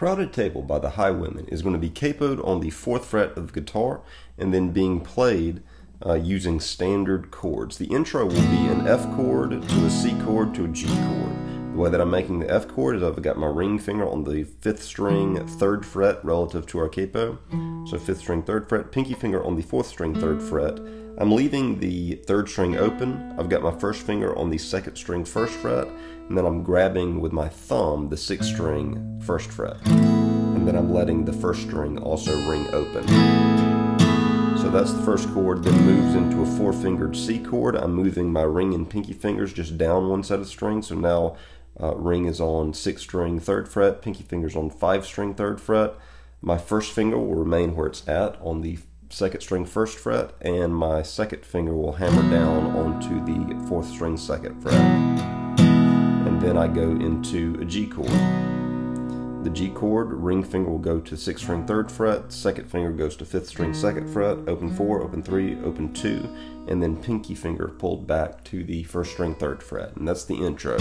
Crowded Table by the Highwomen is going to be capoed on the 4th fret of the guitar and then being played using standard chords. The intro will be an F chord to a C chord to a G chord. The way that I'm making the F chord is I've got my ring finger on the 5th string 3rd fret relative to our capo. So 5th string 3rd fret, pinky finger on the 4th string 3rd fret. I'm leaving the 3rd string open. I've got my first finger on the 2nd string 1st fret, and then I'm grabbing with my thumb the 6th string 1st fret. And then I'm letting the 1st string also ring open. So that's the first chord, then moves into a 4-fingered C chord. I'm moving my ring and pinky fingers just down one set of strings. So now ring is on 6th string 3rd fret, pinky fingers on 5th string 3rd fret. My first finger will remain where it's at on the 2nd string 1st fret, and my 2nd finger will hammer down onto the 4th string 2nd fret. And then I go into a G chord. The G chord, ring finger will go to 6th string 3rd fret, 2nd finger goes to 5th string 2nd fret, open 4, open 3, open 2, and then pinky finger pulled back to the 1st string 3rd fret. And that's the intro.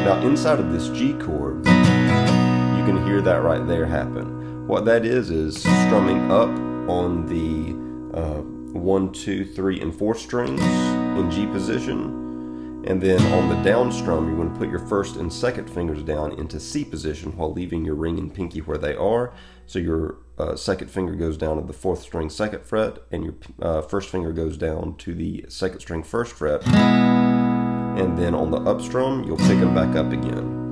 Now inside of this G chord, you can hear that right there happen. What that is strumming up on the 1, 2, 3, and 4 strings in G position. And then on the down strum, you're going to put your 1st and 2nd fingers down into C position while leaving your ring and pinky where they are. So your 2nd finger goes down to the 4th string 2nd fret, and your 1st finger goes down to the 2nd string 1st fret. And then on the up strum, you'll pick them back up again.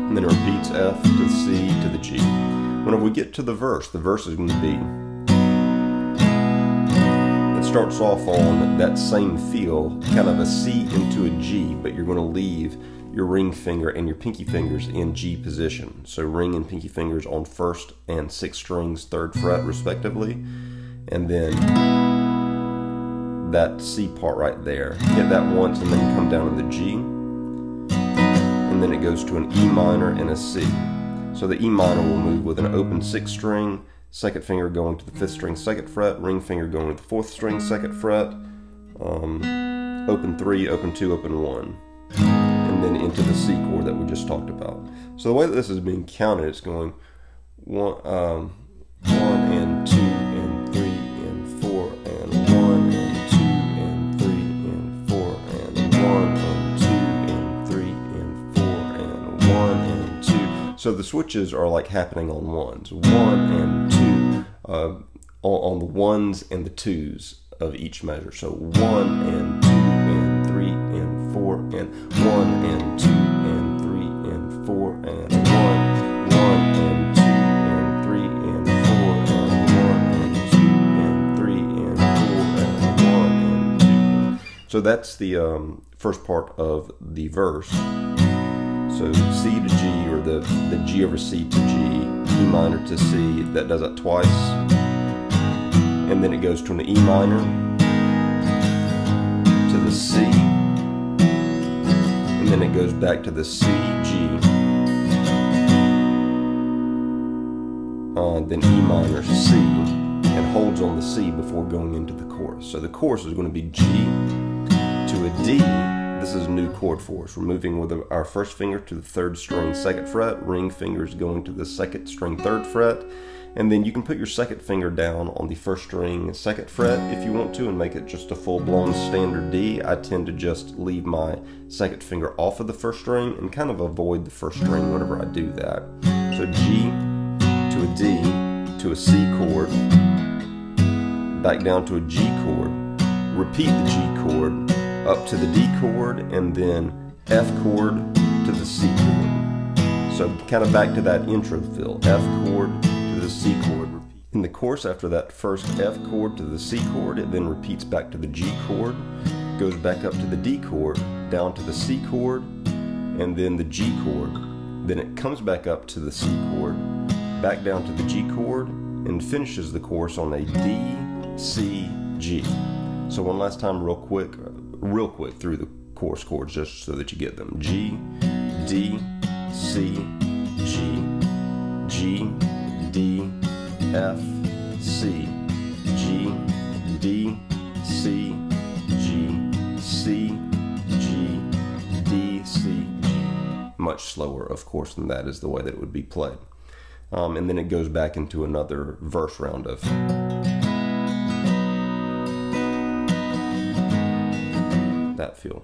And then it repeats F to the C to the G. Whenever we get to the verse is going to be, it starts off on that same feel, kind of a C into a G, but you're going to leave your ring finger and your pinky fingers in G position. So ring and pinky fingers on 1st and 6th strings 3rd fret respectively. And then that C part right there, hit that once and then come down to the G. And then it goes to an E minor and a C. So the E minor will move with an open 6th string, 2nd finger going to the 5th string 2nd fret, ring finger going to the 4th string 2nd fret, open 3, open 2, open 1, and then into the C chord that we just talked about. So the way that this is being counted, it's going 1 and 2 and 3 and 4 and 1 and 2 and 3 and 4 and 1 and 2 and 3 and 4 and 1 and 2. So the switches are like happening on ones. 1 and 2 on the 1s and the 2s of each measure. So 1 and 2 and 3 and 4 and 1 and 2 and 3 and 4 and 1 and 2 and 3 and 4 and 1 and 2 and 3 and 4 and 1 and 2. So that's the first part of the verse. So C to G, or the G over C to G, E minor to C, that does it twice. And then it goes to an E minor, to the C, and then it goes back to the C, G, then E minor, C, and holds on the C before going into the chorus. So the chorus is going to be G to a D. This is a new chord for us. We're moving with our 1st finger to the 3rd string 2nd fret, ring fingers going to the 2nd string 3rd fret, and then you can put your 2nd finger down on the 1st string 2nd fret if you want to and make it just a full-blown standard D. I tend to just leave my 2nd finger off of the 1st string and kind of avoid the 1st string whenever I do that. So G to a D to a C chord, back down to a G chord, repeat the G chord, up to the D chord, and then F chord to the C chord. So kind of back to that intro feel, F chord to the C chord. In the chorus, after that first F chord to the C chord, it then repeats back to the G chord, goes back up to the D chord, down to the C chord, and then the G chord. Then it comes back up to the C chord, back down to the G chord, and finishes the chorus on a D, C, G. So one last time real quick through the chorus chords just so that you get them. G, D, C, G, G, D, F, C, G, D, C, G, C, G, D, C, G. Much slower, of course, than that is the way that it would be played. And then it goes back into another verse round of that feel.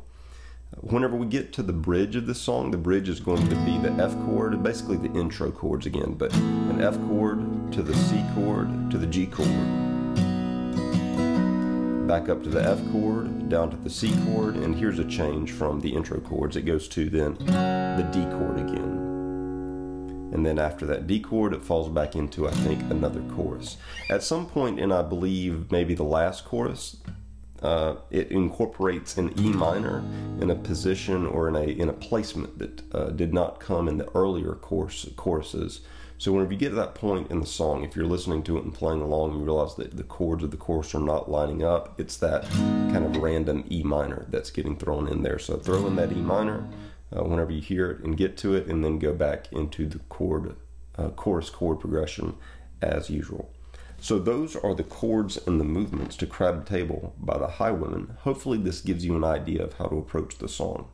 Whenever we get to the bridge of the song, the bridge is going to be the F chord, basically the intro chords again, but an F chord to the C chord to the G chord. Back up to the F chord, down to the C chord, and here's a change from the intro chords. It goes to then the D chord again. And then after that D chord, it falls back into, I think, another chorus. At some point in, I believe, maybe the last chorus, it incorporates an E minor in a position or in a placement that did not come in the earlier choruses. So whenever you get to that point in the song, if you're listening to it and playing along, you realize that the chords of the chorus are not lining up. It's that kind of random E minor that's getting thrown in there. So throw in that E minor whenever you hear it and get to it, and then go back into the chorus chord progression as usual. So those are the chords and the movements to Crowded Table by the Highwomen. Hopefully this gives you an idea of how to approach the song.